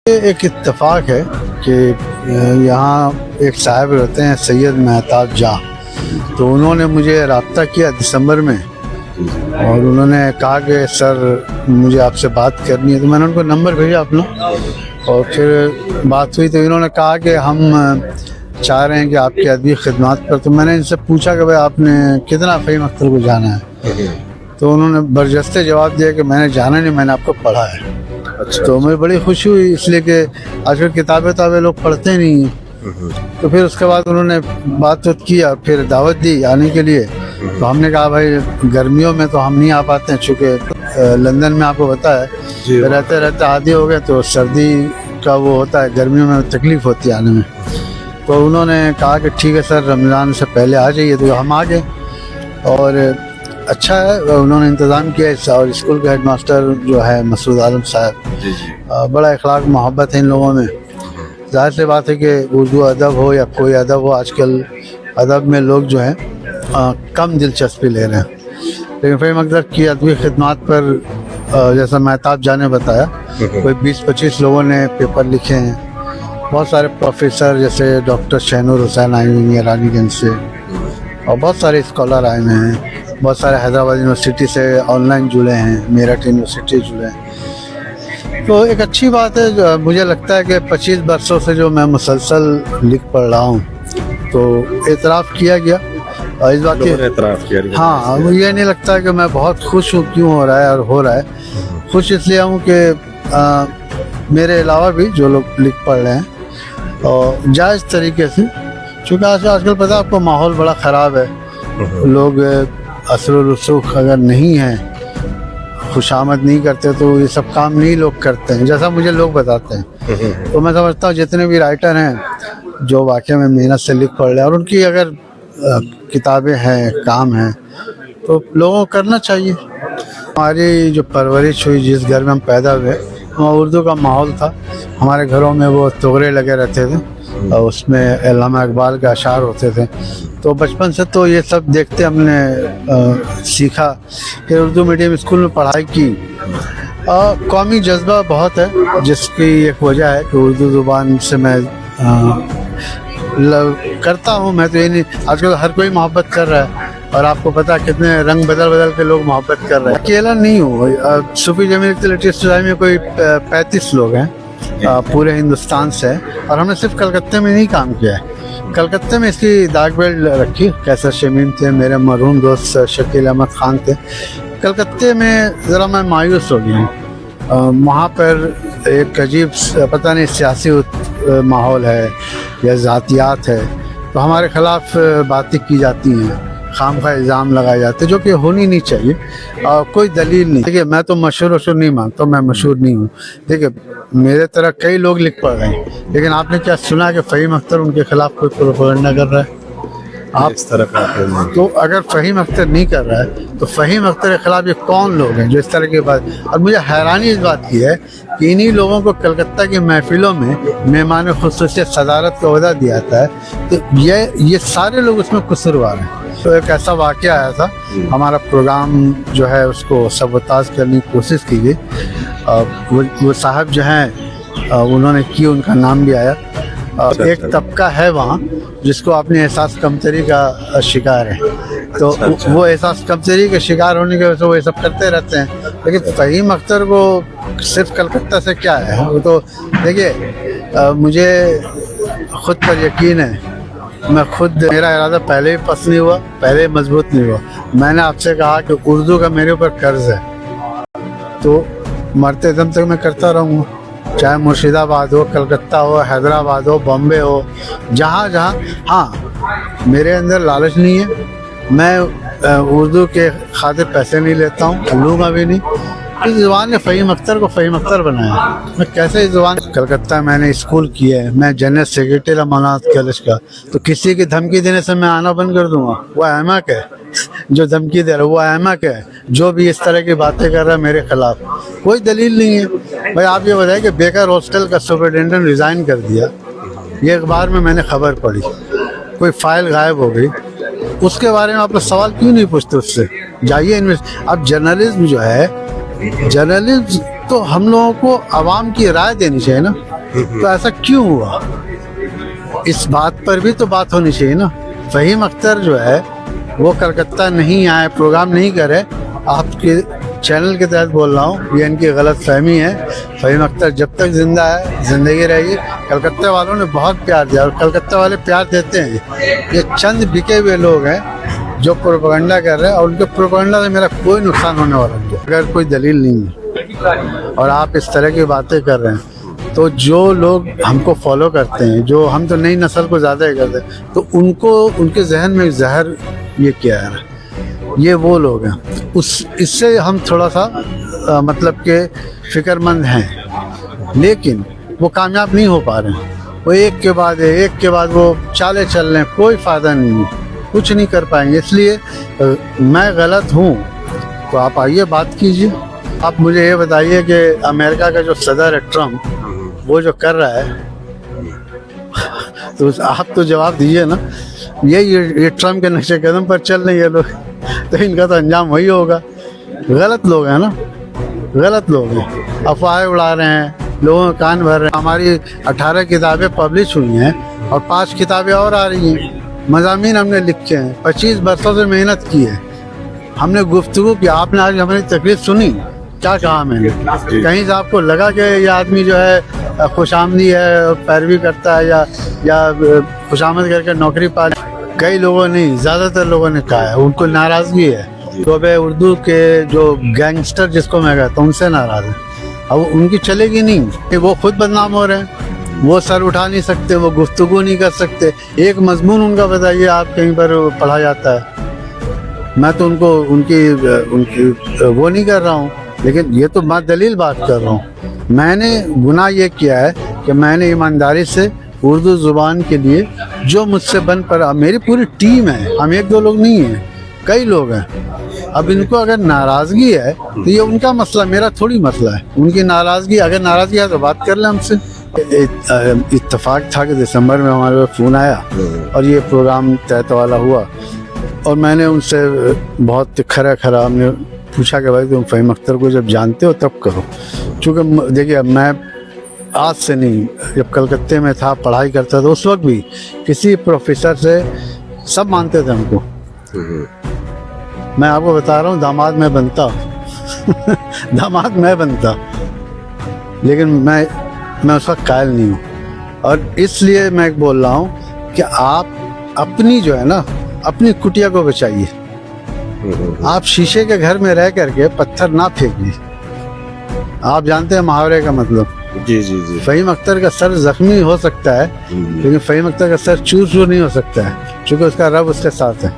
ये एक इत्तेफाक है कि यहाँ एक साहब रहते हैं सैयद महताब जा, तो उन्होंने मुझे रब्ता किया दिसंबर में और उन्होंने कहा कि सर मुझे आपसे बात करनी है। तो मैंने उनको नंबर भेजा अपना और फिर बात हुई। तो इन्होंने कहा कि हम चाह रहे हैं कि आपकी अदबी खिदमत पर। तो मैंने इनसे पूछा कि भाई आपने कितना फ़हीम अख्तर को जाना है। तो उन्होंने बरजस्ते जवाब दिया कि मैंने जाना नहीं, मैंने आपको पढ़ा है। अच्छा। तो मुझे बड़ी खुशी हुई, इसलिए कि आजकल किताबें लोग पढ़ते नहीं हैं। तो फिर उसके बाद उन्होंने बात की और फिर दावत दी आने के लिए। तो हमने कहा भाई गर्मियों में तो हम नहीं आ पाते हैं, चूँकि लंदन में आपको पता है रहते रहते आदी हो गए, तो सर्दी का वो होता है, गर्मियों में तकलीफ़ होती है आने में। तो उन्होंने कहा कि ठीक है सर रमज़ान से पहले आ जाइए। तो हम आ गए और अच्छा है उन्होंने इंतज़ाम किया। और स्कूल के हेडमास्टर जो है मसूद आलम साहब, बड़ा अखलाक मोहब्बत है इन लोगों में। जाहिर सी बात है कि उर्दू अदब हो या कोई अदब हो, आजकल अदब में लोग जो हैं कम दिलचस्पी ले रहे हैं। लेकिन फ़हीम अख्तर की अदबी खिदमत पर जैसा महताब जा ने बताया, कोई 20-25 लोगों ने पेपर लिखे हैं। बहुत सारे प्रोफेसर जैसे डॉक्टर शहनूर हुसैन आए हुए हैं रानीगंज से, और बहुत सारे स्कॉलर आए हुए हैं। बहुत सारे हैदराबाद यूनिवर्सिटी से ऑनलाइन जुड़े हैं, मेरठ यूनिवर्सिटी जुड़े हैं। तो एक अच्छी बात है। जो मुझे लगता है कि 25 वर्षों से जो मैं मुसलसल लिख पढ़ रहा हूँ, तो एतराफ़ किया गया और इस बात की एतराफ़ किया। हाँ, मुझे नहीं लगता कि मैं बहुत खुश हूँ क्यों हो रहा है, और हो रहा है। खुश इसलिए हूँ कि मेरे अलावा भी जो लोग लिख पढ़ रहे हैं और जायज़ तरीके से, चूँकि आजकल पता है आपको माहौल बड़ा ख़राब है। लोग असर रसूख अगर नहीं है, खुशामद नहीं करते, तो ये सब काम नहीं लोग करते हैं जैसा मुझे लोग बताते हैं। तो मैं समझता हूँ जितने भी राइटर हैं जो वाकई में मेहनत से लिख पढ़ रहे हैं और उनकी अगर किताबें हैं, काम हैं, तो लोगों को करना चाहिए। हमारी जो परवरिश हुई, जिस घर में हम पैदा हुए, वहाँ उर्दू का माहौल था। हमारे घरों में वो तोगरे लगे रहते थे और उसमें अल्लामा इकबाल के अशार होते थे। तो बचपन से तो ये सब देखते हमने सीखा। फिर उर्दू मीडियम स्कूल में पढ़ाई की। कौमी जज्बा बहुत है, जिसकी एक वजह है कि उर्दू ज़ुबान से मैं करता हूँ। मैं तो ये नहीं, आजकल हर कोई मोहब्बत कर रहा है और आपको पता है कितने रंग बदल बदल के लोग मोहब्बत कर रहे हैं। अकेला नहीं हूँ। सूफी जमीयत लिटरेचर सोसाइटी में कोई 35 लोग हैं पूरे हिंदुस्तान से, और हमने सिर्फ कलकत्ते में नहीं काम किया है। कलकत्ते में इसकी दाग बेल्ट रखी, कैसर शमीम थे, मेरे मरहूम दोस्त शकील अहमद खान थे। कलकत्ते में ज़रा मैं मायूस हो गया हूँ। वहाँ पर एक अजीब पता नहीं सियासी माहौल है या ज़ातियात है, तो हमारे ख़िलाफ़ बातें की जाती हैं, खामखा इल्ज़ाम लगाए जाते हैं, जो कि होनी नहीं चाहिए। कोई दलील नहीं। देखिए मैं तो मशहूर नहीं मानता, मैं मशहूर नहीं हूँ। देखिए मेरे तरह कई लोग लिख पढ़ रहे हैं, लेकिन आपने क्या सुना कि फ़हीम अख्तर उनके खिलाफ़ कोई प्रोपेगेंडा कर रहा है? आप इस तरह का तो अगर फ़हीम अख्तर नहीं कर रहा है, तो फ़हीम अख्तर के खिलाफ़ ये कौन लोग हैं जो इस तरह की बात। और मुझे हैरानी इस बात की है कि इन्हीं लोगों को कलकत्ता की महफिलों में मेहमान खुसूसियत सदारत का ओहदा दिया जाता है। तो ये सारे लोग उसमें कसूरवार हैं। तो एक ऐसा वाक़या आया था, हमारा प्रोग्राम जो है उसको सबताज करने की कोशिश की गई। वो साहब जो हैं उन्होंने की, उनका नाम भी आया। एक तबका है वहाँ जिसको अपने एहसास कमतरी का शिकार है, तो वो एहसास कमतरी के शिकार होने की वजह से वो ये सब करते रहते हैं। लेकिन फ़हीम अख्तर को सिर्फ कलकत्ता से क्या है, वो तो देखिए मुझे ख़ुद पर यकीन है। मैं खुद, मेरा इरादा पहले ही पस नहीं हुआ, पहले ही मजबूत नहीं हुआ। मैंने आपसे कहा कि उर्दू का मेरे ऊपर कर्ज है, तो मरते दम तक मैं करता रहूँगा, चाहे मुर्शिदाबाद हो, कलकत्ता हो, हैदराबाद हो, बॉम्बे हो, जहाँ जहाँ। हाँ, मेरे अंदर लालच नहीं है। मैं उर्दू के खातिर पैसे नहीं लेता हूँ, लूँगा भी नहीं। इस ज़ुबान ने फ़हीम अख्तर को फ़हीम अख्तर बनाया। मैं कैसे इस ज़ुबान, कलकत्ता मैंने स्कूल किया है, मैं जनरल सेक्रेटरी मौलाना कॉलेज का, तो किसी की धमकी देने से मैं आना बंद कर दूँगा? वो अहमक है जो धमकी दे रहा है, वो अहमक है जो भी इस तरह की बातें कर रहा है मेरे खिलाफ। कोई दलील नहीं है। भाई आप ये बताइए कि बेकर हॉस्टल का सुपरिटेंडेंट रिज़ाइन कर दिया, ये अखबार में मैंने खबर पढ़ी, कोई फाइल गायब हो गई, उसके बारे में आप लोग सवाल क्यों नहीं पूछते उससे? जाइए अब जर्नलिज्म जो है, जर्नलिज्म तो हम लोगों को आवाम की राय देनी चाहिए ना। तो ऐसा क्यों हुआ, इस बात पर भी तो बात होनी चाहिए ना। फ़हीम अख्तर जो है वो कलकत्ता नहीं आए, प्रोग्राम नहीं करे, आपके चैनल के तहत बोल रहा हूँ, ये इनकी गलत फहमी है। फ़हीम अख्तर जब तक जिंदा है ज़िंदगी रहेगी। कलकत्ता वालों ने बहुत प्यार दिया और कलकत्ता वाले प्यार देते हैं। ये चंद बिके हुए लोग हैं जो प्रोपेगेंडा कर रहे हैं और उनके प्रोपेगेंडा से मेरा कोई नुकसान होने वाला नहीं है। अगर कोई दलील नहीं है और आप इस तरह की बातें कर रहे हैं, तो जो लोग हमको फॉलो करते हैं, जो हम तो नई नस्ल को ज़्यादा ही करते हैं, तो उनको उनके जहन में जहर ये क्या है, ये वो लोग हैं। इससे हम थोड़ा सा मतलब के फ़िक्रमंद हैं, लेकिन वो कामयाब नहीं हो पा रहे हैं। वो एक के बाद वो चाले चल रहे हैं, कोई फ़ायदा नहीं है, कुछ नहीं कर पाएंगे। इसलिए मैं गलत हूँ तो आप आइए बात कीजिए। आप मुझे ये बताइए कि अमेरिका का जो सदर है ट्रम्प, वो जो कर रहा है, तो आप तो जवाब दीजिए ना। ये ट्रम्प के नक्शे कदम पर चल रहे हैं ये लोग, तो इनका तो अंजाम वही होगा। गलत लोग हैं ना, गलत लोग हैं, अफवाहें उड़ा रहे हैं, लोगों के कान भर रहे हैं। हमारी 18 किताबें पब्लिश हुई हैं और 5 किताबें और आ रही हैं। मज़ामीन हमने लिखे हैं, 25 बरसों से मेहनत की है, हमने गुफ्तगू की। आपने आज हमारी तकलीफ सुनी, क्या कहा मैंने? कहीं से आपको लगा कि ये आदमी जो है खुशामदी है, पैरवी करता है या खुशामद करके नौकरी पा? कई लोगों ने, ज़्यादातर लोगों ने कहा है उनको नाराज़गी है। तो अब उर्दू के जो गैंगस्टर जिसको मैं कहता हूँ, उनसे नाराज़ है। अब उनकी चलेगी नहीं कि वो खुद बदनाम हो रहे हैं, वो सर उठा नहीं सकते, वो गुफ्तगू नहीं कर सकते। एक मजमून उनका बताइए आप कहीं पर पढ़ा जाता है? मैं तो उनकी वो नहीं कर रहा हूँ, लेकिन ये तो मैं दलील बात कर रहा हूँ। मैंने गुनाह ये किया है कि मैंने ईमानदारी से उर्दू ज़ुबान के लिए जो मुझसे बन पड़ा, मेरी पूरी टीम है, हम एक दो लोग नहीं हैं, कई लोग हैं। अब इनको अगर नाराज़गी है तो ये उनका मसला, मेरा थोड़ी मसला है। उनकी नाराज़गी, अगर नाराज़गी है तो बात कर लें हमसे। इत्तेफाक था कि दिसंबर में हमारे पास फ़ोन आया और ये प्रोग्राम तहत वाला हुआ और मैंने उनसे बहुत खरा हमने पूछा कि भाई तुम फ़हीम अख्तर को जब जानते हो तब करो। चूँकि देखिए, मैं आज से नहीं, जब कलकत्ते में था, पढ़ाई करता था, उस वक्त भी किसी प्रोफेसर से सब मानते थे हमको। मैं आपको बता रहा हूँ, दामाद मैं बनता दामाद मैं बनता, लेकिन मैं उस वक्त कायल नहीं हूँ। और इसलिए मैं बोल रहा हूँ कि आप अपनी जो है ना, अपनी कुटिया को बचाइए। आप शीशे के घर में रह करके पत्थर ना फेंकिए। आप जानते हैं मुहावरे का मतलब। जी। फ़हीम अख्तर का सर जख्मी हो सकता है, लेकिन फ़हीम अख्तर का सर चूर नहीं हो सकता है, क्योंकि उसका रब उसके साथ है।